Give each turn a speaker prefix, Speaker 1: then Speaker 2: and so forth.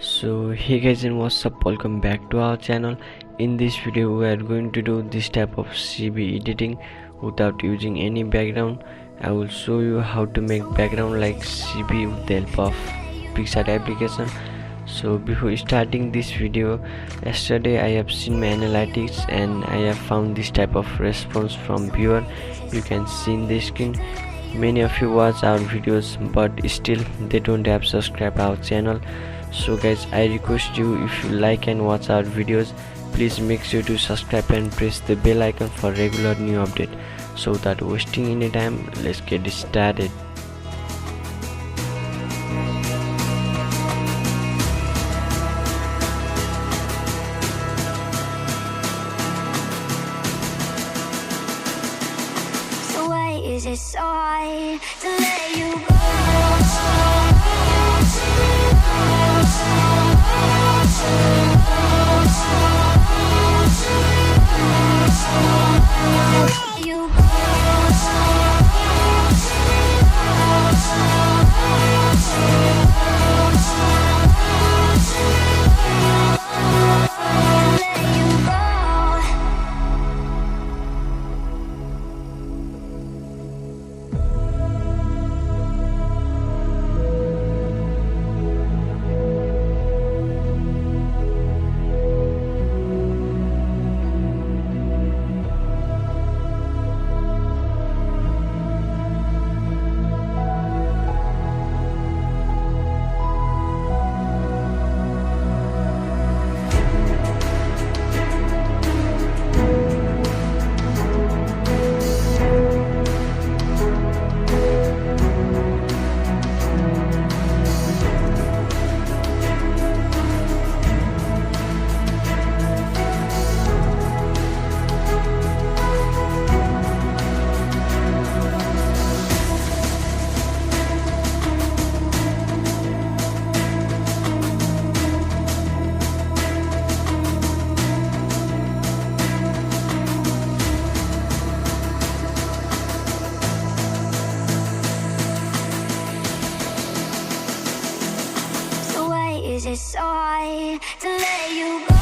Speaker 1: So hey guys, and what's up, welcome back to our channel. In this video we are going to do this type of CB editing without using any background. I will show you how to make background like CB with the help of Picsart application. So before starting this video, yesterday I have seen my analytics and I have found this type of response from viewer. You can see in the screen. Many of you watch our videos but still they don't have subscribed our channel. So guys, I request you, if you like and watch our videos, please make sure to subscribe and press the bell icon for regular new update. So without wasting any time, let's get started.
Speaker 2: So why is it so hard to let you go? Is it so hard to let you go?